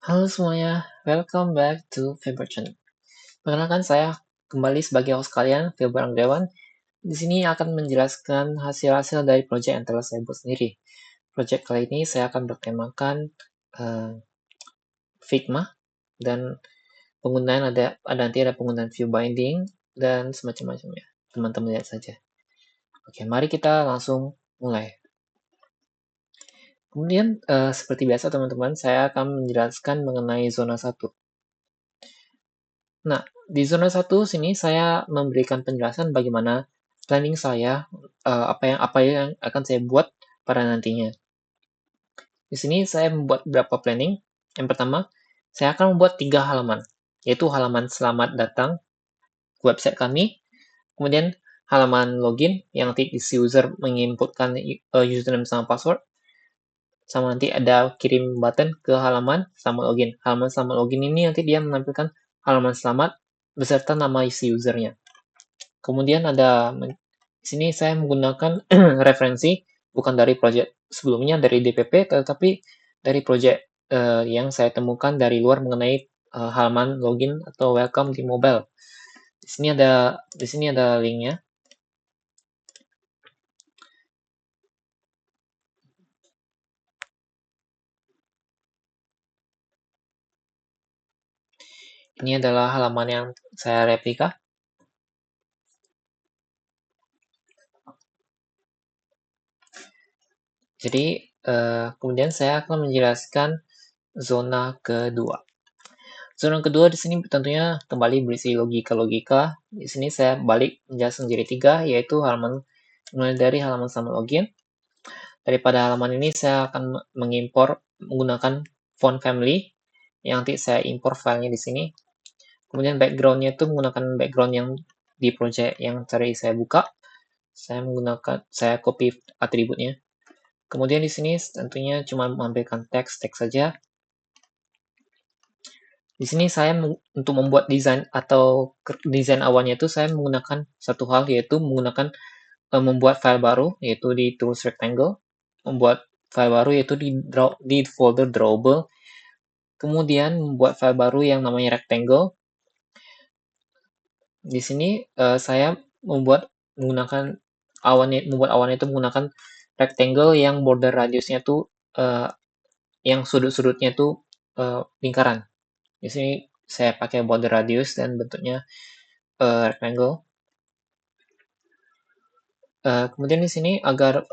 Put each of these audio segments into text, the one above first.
Halo semuanya, welcome back to Faber Channel. Perkenalkan saya kembali sebagai host kalian, Faber Anggawan. Di sini akan menjelaskan hasil-hasil dari proyek yang telah saya buat sendiri. Proyek kali ini saya akan bertemakan Figma dan penggunaan ada nanti ada penggunaan view binding dan semacam-macamnya. Teman-teman lihat saja. Oke, mari kita langsung mulai. Kemudian seperti biasa teman-teman, saya akan menjelaskan mengenai zona 1. Nah, di zona 1 sini saya memberikan penjelasan bagaimana planning saya, apa yang akan saya buat pada nantinya. Di sini saya membuat beberapa planning. Yang pertama, saya akan membuat 3 halaman, yaitu halaman selamat datang ke website kami, kemudian halaman login yang nanti si user menginputkan username sama password, sama nanti ada kirim button ke halaman selamat login. Halaman selamat login ini nanti dia menampilkan halaman selamat beserta nama isi usernya. Kemudian di sini saya menggunakan referensi bukan dari project sebelumnya dari DPP, tetapi dari project yang saya temukan dari luar mengenai halaman login atau welcome di mobile. Di sini ada linknya. Ini adalah halaman yang saya replika. Jadi kemudian saya akan menjelaskan zona kedua. Zona kedua di sini tentunya kembali berisi logika-logika. Di sini saya balik menjelaskan jadi 3, yaitu mulai dari halaman sama login. Daripada halaman ini saya akan mengimpor menggunakan font family yang nanti saya impor filenya di sini. Kemudian backgroundnya itu menggunakan background yang di project yang tadi saya buka. Saya copy atributnya. Kemudian di sini tentunya cuma mengambilkan teks saja. Di sini saya untuk membuat desain atau desain awalnya itu saya menggunakan satu hal, yaitu membuat file baru, yaitu di tools rectangle, membuat file baru yaitu di folder drawable, kemudian membuat file baru yang namanya rectangle. Di sini saya membuat awannya itu menggunakan rectangle yang border radiusnya tuh yang sudut-sudutnya tuh lingkaran. Di sini saya pakai border radius dan bentuknya rectangle. Kemudian di sini agar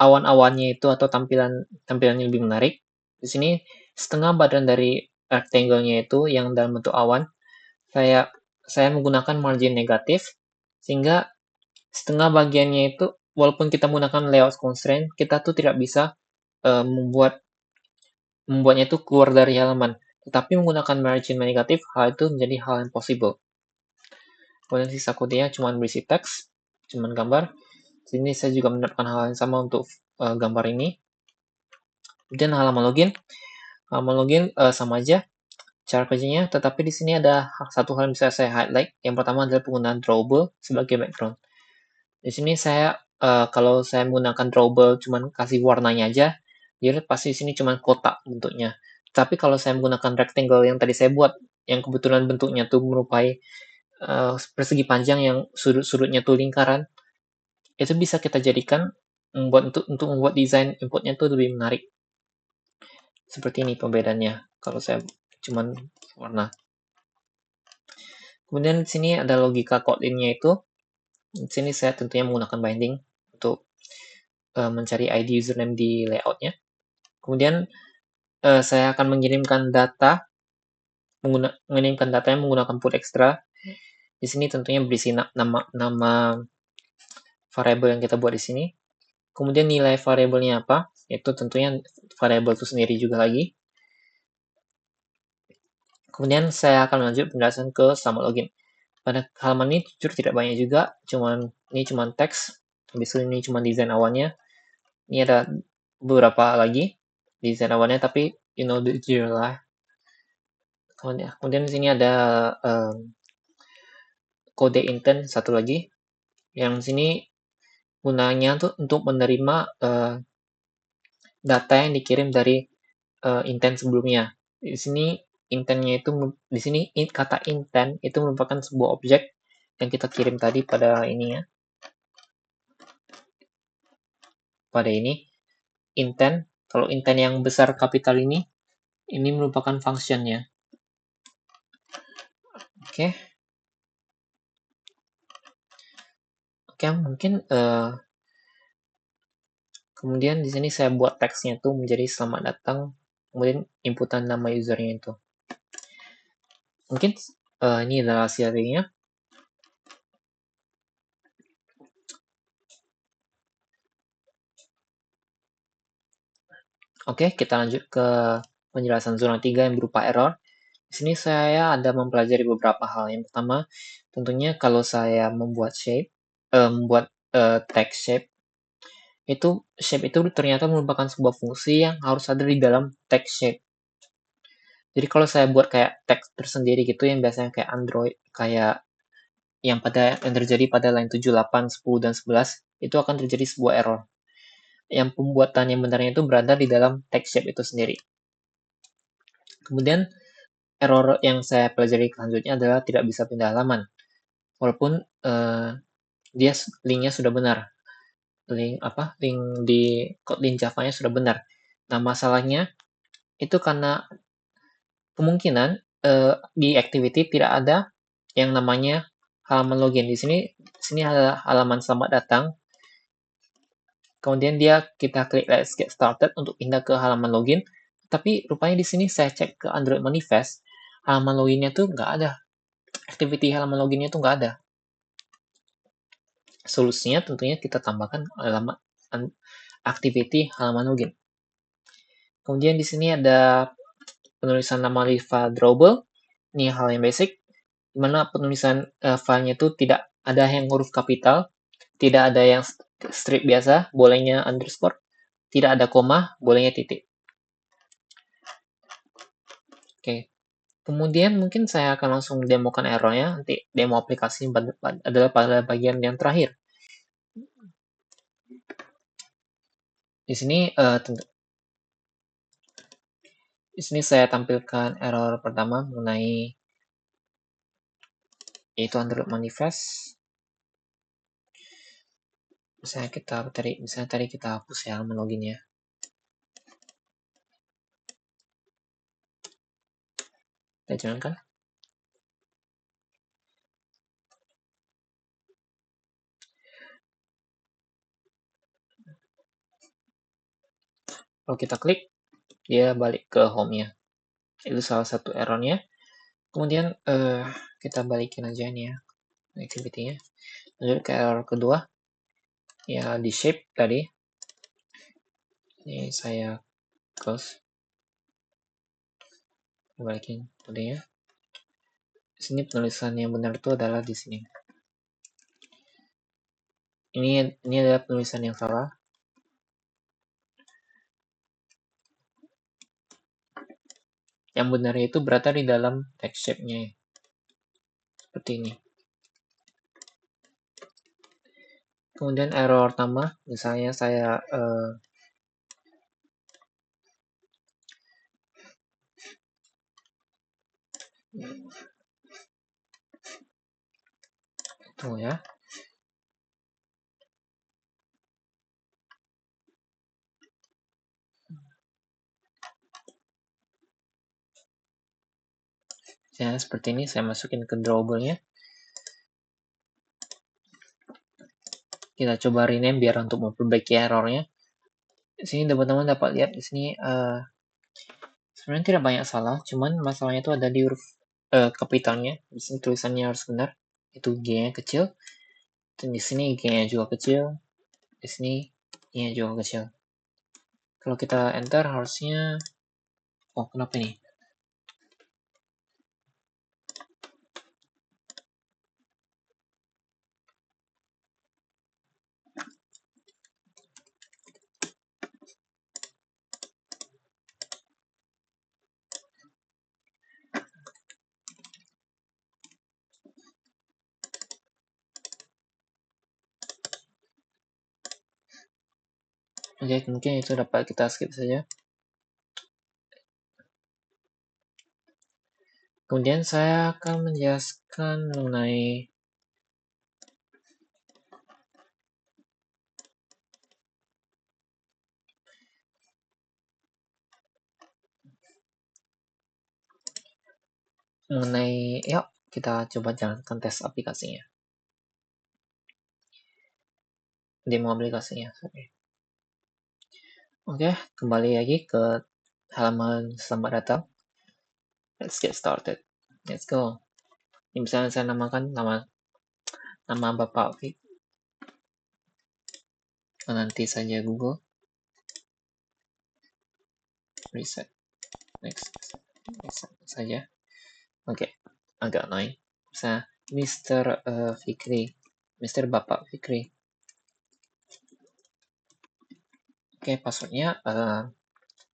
awan-awannya itu atau tampilannya lebih menarik, di sini setengah badan dari rectangle-nya itu yang dalam bentuk awan, saya menggunakan margin negatif, sehingga setengah bagiannya itu, walaupun kita menggunakan layout constraint, kita tuh tidak bisa membuatnya itu keluar dari halaman. Tetapi menggunakan margin negatif, hal itu menjadi hal yang possible. Kemudian sisa kodenya cuma berisi teks, cuma gambar. Sini saya juga menerapkan hal yang sama untuk gambar ini. Kemudian halaman login. Halaman login sama aja cara kerjanya, tetapi di sini ada satu hal yang bisa saya highlight. Yang pertama adalah penggunaan drawable sebagai background. Di sini kalau saya menggunakan drawable cuman kasih warnanya aja, dia pasti di sini cuman kotak bentuknya. Tapi kalau saya menggunakan rectangle yang tadi saya buat, yang kebetulan bentuknya tuh menyerupai persegi panjang yang sudut-sudutnya tuh lingkaran, itu bisa kita jadikan untuk membuat desain inputnya tuh lebih menarik. Seperti ini pembedaannya kalau saya cuman warna. Kemudian di sini ada logika code-nya itu. Di sini saya tentunya menggunakan binding untuk mencari ID username di layoutnya. Kemudian saya akan mengirimkan datanya menggunakan put extra. Di sini tentunya berisi nama variable yang kita buat di sini. Kemudian nilai variabelnya apa? Itu tentunya variabel itu sendiri juga lagi. Kemudian saya akan lanjut penjelasan ke selamat login. Pada halaman ini jujur tidak banyak juga, ini cuma teks. Habis itu ini cuma desain awalnya. Ini ada beberapa lagi desain awalnya, tapi you know the drill lah. Kemudian di sini ada kode intent satu lagi. Yang sini gunanya tuh untuk menerima data yang dikirim dari intent sebelumnya. Di sini intentnya itu di sini kata intent itu merupakan sebuah objek yang kita kirim tadi pada ini ya, pada ini intent. Kalau intent yang besar kapital ini merupakan functionnya. Oke, oke mungkin kemudian di sini saya buat teksnya itu menjadi selamat datang, kemudian inputan nama usernya itu. Mungkin ini adalah hasilnya. Oke, kita lanjut ke penjelasan zona 3 yang berupa error. Di sini saya ada mempelajari beberapa hal. Yang pertama, tentunya kalau saya membuat text shape, itu shape itu ternyata merupakan sebuah fungsi yang harus ada di dalam text shape. Jadi kalau saya buat kayak teks tersendiri gitu yang biasanya kayak Android, kayak yang terjadi pada line 7, 8, 10, dan 11, itu akan terjadi sebuah error. Yang pembuatan yang benarnya itu berada di dalam text shape itu sendiri. Kemudian error yang saya pelajari selanjutnya adalah tidak bisa pindah halaman. Walaupun dia linknya sudah benar. Link di link Java-nya sudah benar. Nah, masalahnya itu karena kemungkinan di activity tidak ada yang namanya halaman login. Di sini ada halaman selamat datang. Kemudian kita klik let's get started untuk pindah ke halaman login. Tapi rupanya di sini saya cek ke Android Manifest, halaman loginnya tuh nggak ada. Activity halaman loginnya tuh nggak ada. Solusinya tentunya kita tambahkan halaman activity halaman login. Kemudian di sini ada penulisan nama Riva Drawable. Ini hal yang basic, di mana penulisan filenya itu tidak ada yang huruf kapital, tidak ada yang strip biasa, bolehnya underscore, tidak ada koma, bolehnya titik. Oke. Kemudian mungkin saya akan langsung demokan errornya, nanti demo aplikasi adalah pada bagian yang terakhir. Di sini saya tampilkan error pertama mengenai yaitu Android Manifest. Misalnya tadi kita hapus ya halaman loginnya. Kita jalankan. Kalau kita klik, dia balik ke home-nya. Itu salah satu errornya. Kemudian kita balikin aja nih ya activity-nya. Lanjut ke error kedua, ya di shape tadi. Ini saya close. Balikin kodenya. Di sini penulisan yang benar itu adalah di sini. Ini adalah penulisan yang salah. Yang benarnya itu berada di dalam text shape-nya. Seperti ini. Kemudian error pertama, misalnya saya tunggu ya. Ya, seperti ini saya masukin ke drawable-nya. Kita coba rename biar untuk memperbaiki errornya. Di sini teman-teman dapat lihat di sini sebenarnya tidak banyak salah, cuman masalahnya itu ada di huruf kapitalnya. Di sini tulisannya harus benar. Itu G-nya kecil. Dan di sini G-nya juga kecil. Di sini I-nya juga kecil. Kalau kita enter harusnya kenapa ini? Oke, mungkin itu dapat kita skip saja. Kemudian saya akan menjelaskan mengenai yuk kita coba jalankan tes aplikasinya. Demo aplikasinya, sorry. Oke, kembali lagi ke halaman selamat datang. Let's get started. Let's go. Ini misalnya saya namakan nama Bapak Fik. Nanti saja Google. Reset. Next saja. Oke, agak annoying. Misalnya Mr. Fikri. Mr. Bapak Fikri. Oke, passwordnya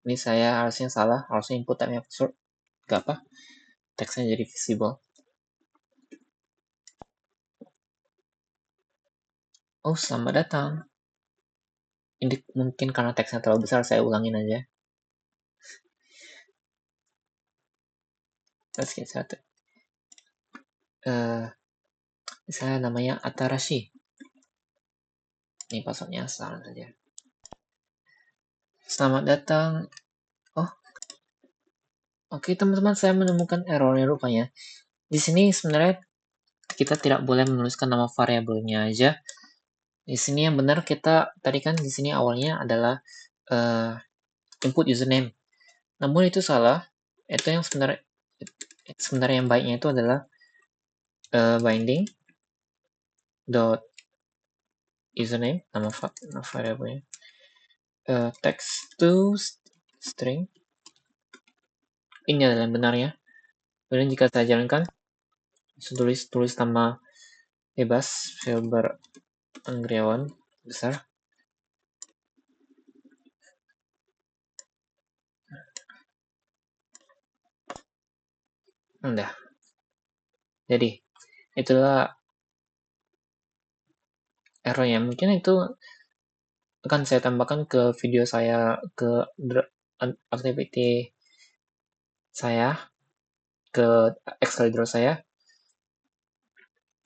ini saya harusnya salah, harusnya input time password. Gak apa, teksnya jadi visible. Oh, selamat datang. Ini mungkin karena teksnya terlalu besar, saya ulangin aja. Let's get started. Misalnya namanya Atarashi. Ini passwordnya salah saja. Selamat datang. Oh, oke teman-teman, saya menemukan errornya rupanya. Di sini sebenarnya kita tidak boleh menuliskan nama variabelnya aja. Di sini yang benar kita tadi kan di sini awalnya adalah input username. Namun itu salah. Itu yang sebenarnya yang baiknya itu adalah binding dot username nama variabelnya text to string. Ini adalah yang benarnya. Kemudian jika saya jalankan, tulis nama bebas Filber Anggriawan besar. Udah. Jadi itulah errornya. Mungkin itu akan saya tambahkan ke video saya, ke activity saya, ke Excel draw saya.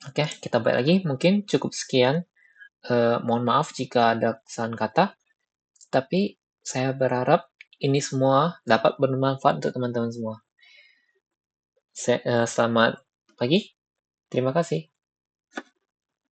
Oke, kita balik lagi. Mungkin cukup sekian. Mohon maaf jika ada kesalahan kata. Tapi saya berharap ini semua dapat bermanfaat untuk teman-teman semua. Selamat pagi. Terima kasih.